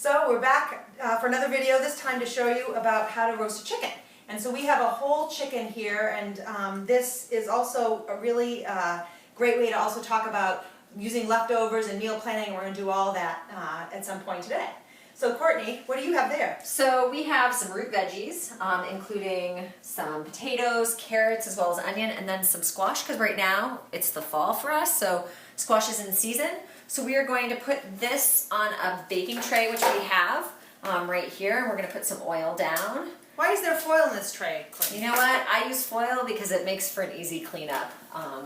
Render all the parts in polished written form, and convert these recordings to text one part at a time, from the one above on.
So we're back for another video, this time to show you about how to roast a chicken. And so we have a whole chicken here, and this is also a really great way to also talk about using leftovers and meal planning. We're going to do all that at some point today. So Courtney, what do you have there? So we have some root veggies, including some potatoes, carrots, as well as onion, and then some squash, because right now it's the fall for us, so squash is in season. So we are going to put this on a baking tray, which we have right here, and we're going to put some oil down. Why is there foil in this tray, Courtney? You know what? I use foil because it makes for an easy cleanup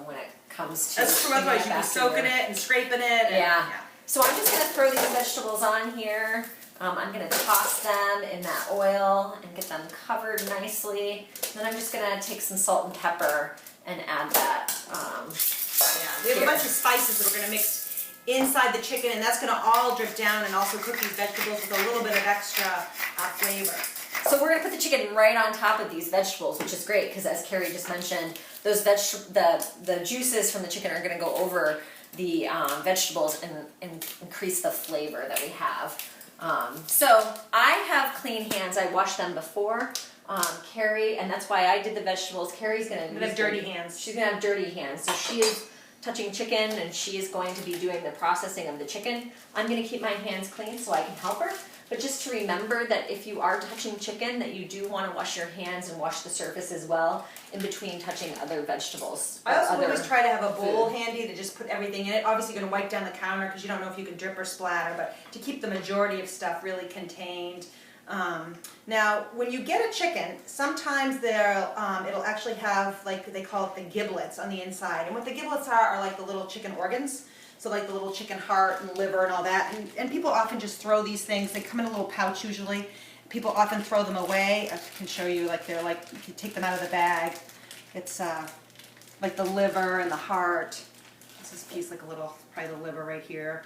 when it comes to That's true, otherwise you'd be soaking it and scraping it. And, yeah. So I'm just going to throw these vegetables on here. I'm going to toss them in that oil and get them covered nicely. Then I'm just going to take some salt and pepper and add that. We have a bunch of spices that we're going to mix inside the chicken, and that's going to all drip down and also cook these vegetables with a little bit of extra flavor. So we're going to put the chicken right on top of these vegetables, which is great because, as Carrie just mentioned, those the juices from the chicken are going to go over the vegetables and increase the flavor that we have. So I have clean hands. I washed them before. Carrie, and that's why I did the vegetables. Carrie's going to have dirty hands. She's going to have dirty hands. So she is touching chicken, and she is going to be doing the processing of the chicken. I'm going to keep my hands clean so I can help her. But just to remember that if you are touching chicken, that you do want to wash your hands and wash the surface as well in between touching other vegetables. I also always try to have a bowl handy to just put everything in it. Obviously you're going to wipe down the counter because you don't know if you can drip or splatter, but to keep the majority of stuff really contained. Now, when you get a chicken, sometimes it'll actually have, like they call it, the giblets on the inside. And what the giblets are like the little chicken organs. So like the little chicken heart and liver and all that. And people often just throw these things. They come in a little pouch usually. People often throw them away. I can show you, like they're like, you take them out of the bag. It's like the liver and the heart. This is a piece like a little, probably the liver right here.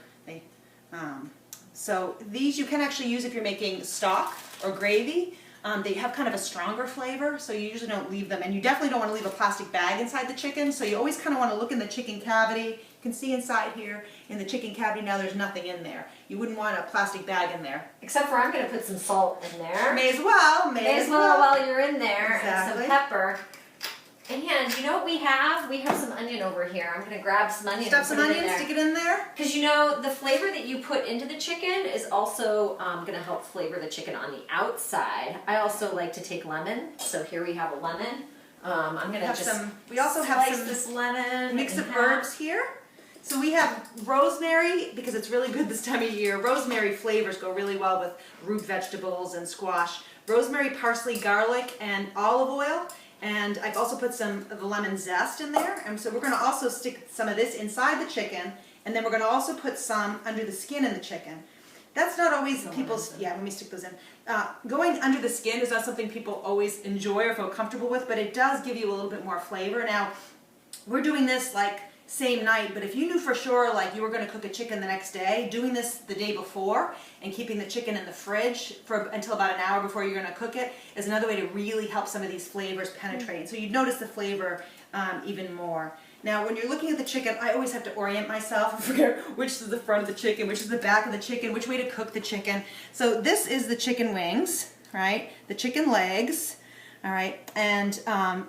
So these you can actually use if you're making stock or gravy. They have kind of a stronger flavor, so you usually don't leave them. And you definitely don't want to leave a plastic bag inside the chicken, so you always kind of want to look in the chicken cavity. You can see inside here in the chicken cavity now there's nothing in there. You wouldn't want a plastic bag in there. Except for I'm going to put some salt in there. May as well. May as well while you're in there. Exactly. And some pepper. And you know what we have? We have some onion over here. I'm going to grab some onion. Stuff some onions, stick it in there. Because you know, the flavor that you put into the chicken is also going to help flavor the chicken on the outside. I also like to take lemon. So here we have a lemon. I'm going to just we also have slice this lemon. Mix of herbs here. So we have rosemary, because it's really good this time of year. Rosemary flavors go really well with root vegetables and squash. Rosemary, parsley, garlic, and olive oil. And I've also put some of the lemon zest in there. And so we're going to also stick some of this inside the chicken. And then we're going to also put some under the skin in the chicken. That's not always people's, let me stick those in. Going under the skin is not something people always enjoy or feel comfortable with, but it does give you a little bit more flavor. Now, we're doing this like same night, but if you knew for sure like you were going to cook a chicken the next day, doing this the day before and keeping the chicken in the fridge until about an hour before you're going to cook it is another way to really help some of these flavors penetrate. So you'd notice the flavor even more. Now when you're looking at the chicken, I always have to orient myself and figure which is the front of the chicken, which is the back of the chicken, which way to cook the chicken. So this is the chicken wings, right? The chicken legs. All right, and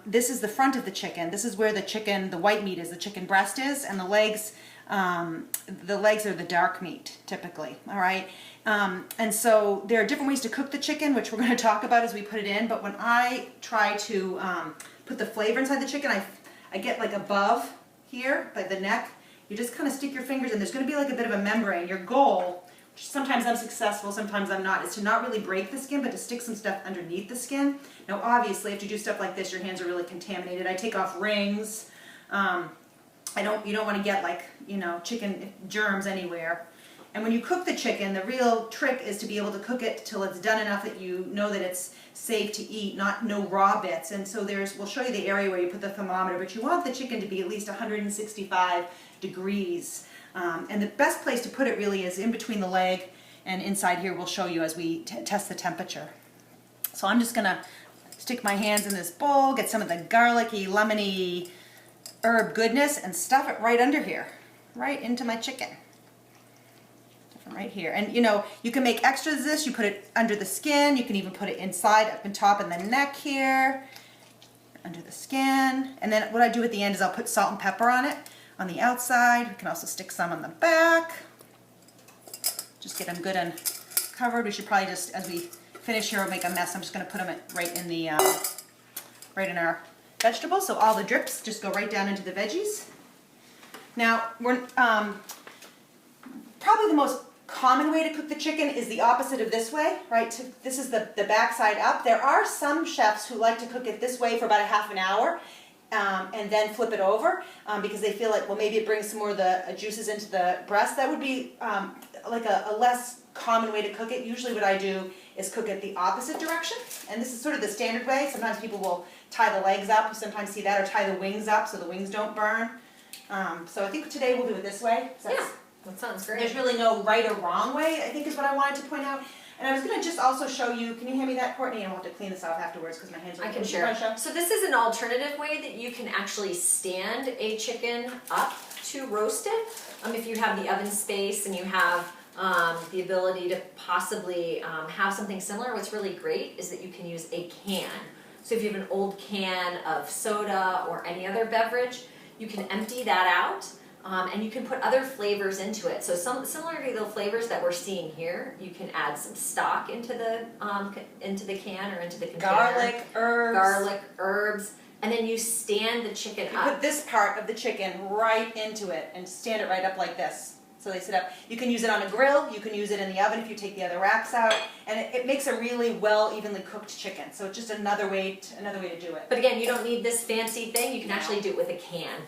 this is the front of the chicken. This is where the chicken, the white meat is, the chicken breast is, and the legs are the dark meat, typically, all right? And so there are different ways to cook the chicken, which we're going to talk about as we put it in, but when I try to put the flavor inside the chicken, I get like above here, by the neck, you just kind of stick your fingers in. There's going to be like a bit of a membrane. Your goal, sometimes I'm successful, sometimes I'm not, is to not really break the skin, but to stick some stuff underneath the skin. Now obviously, if you do stuff like this, your hands are really contaminated. I take off rings. You don't want to get like, chicken germs anywhere. And when you cook the chicken, the real trick is to be able to cook it till it's done enough that you know that it's safe to eat, no raw bits. And so we'll show you the area where you put the thermometer, but you want the chicken to be at least 165 degrees. And the best place to put it really is in between the leg and inside here. We'll show you as we test the temperature. So I'm just going to stick my hands in this bowl, get some of the garlicky, lemony herb goodness and stuff it right under here, right into my chicken. right here. And you know, you can make extras of this. You put it under the skin. You can even put it inside, up and top in the neck here, under the skin. And then what I do at the end is I'll put salt and pepper on it on the outside. We can also stick some on the back. Just get them good and covered. We should probably just, as we finish here, we'll make a mess. I'm just going to put them right in the right in our vegetables. So all the drips just go right down into the veggies. Now we're probably the most common way to cook the chicken is the opposite of this way, right? This is the back side up. There are some chefs who like to cook it this way for about a half an hour and then flip it over because they feel like, well, maybe it brings some more of the juices into the breast. That would be like a less common way to cook it. Usually what I do is cook it the opposite direction, and this is sort of the standard way. Sometimes people will tie the legs up, you sometimes see that, or tie the wings up so the wings don't burn. So I think today we'll do it this way. Yeah, that sounds great. There's really no right or wrong way, I think is what I wanted to point out. And I was going to just also show you, can you hand me that, Courtney? And I'll have to clean this off afterwards because my hands are... I can share. So this is an alternative way that you can actually stand a chicken up to roast it. If you have the oven space and you have the ability to possibly have something similar, what's really great is that you can use a can. So if you have an old can of soda or any other beverage, you can empty that out. And you can put other flavors into it. So similar to the flavors that we're seeing here, you can add some stock into the can or into the container. Garlic, herbs, and then you stand the chicken up. You put this part of the chicken right into it and stand it right up like this. So they sit up. You can use it on a grill. You can use it in the oven if you take the other racks out, and it makes a really well evenly cooked chicken. So it's just another way to do it. But again, you don't need this fancy thing. You can actually do it with a can.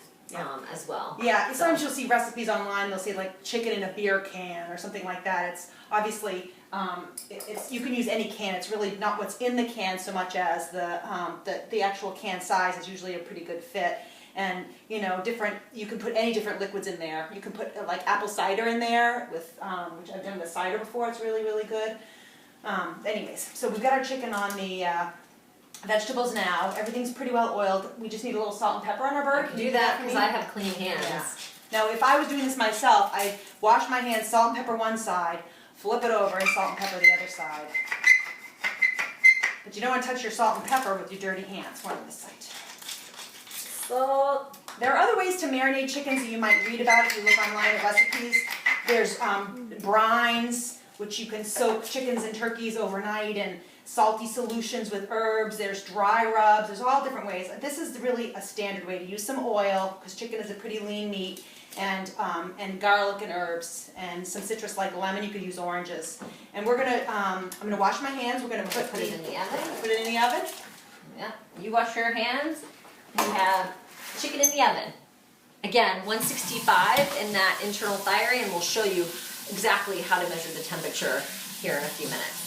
As well. Yeah, sometimes you'll see recipes online, they'll say like chicken in a beer can or something like that. It's obviously, you can use any can. It's really not what's in the can so much as the actual can size is usually a pretty good fit. And you know, you can put any different liquids in there. You can put like apple cider in there with, which I've done with cider before, it's really, really good. Anyways, so we've got our chicken on the vegetables now. Everything's pretty well oiled. We just need a little salt and pepper on our bird. I can do that because I have clean hands. Yeah. Now, if I was doing this myself, I'd wash my hands, salt and pepper one side, flip it over, and salt and pepper the other side. But you don't want to touch your salt and pepper with your dirty hands. One on this side. So there are other ways to marinate chickens that you might read about if you look online at recipes. There's brines, which you can soak chickens and turkeys overnight in salty solutions with herbs. There's dry rubs. There's all different ways. This is really a standard way to use some oil because chicken is a pretty lean meat, and garlic and herbs and some citrus like lemon. You could use oranges. And we're gonna I'm gonna wash my hands. We're gonna put it in the oven. Put it in the oven. Yeah. You wash your hands. You have chicken in the oven. Again, 165 in that internal thigh area, and we'll show you exactly how to measure the temperature here in a few minutes.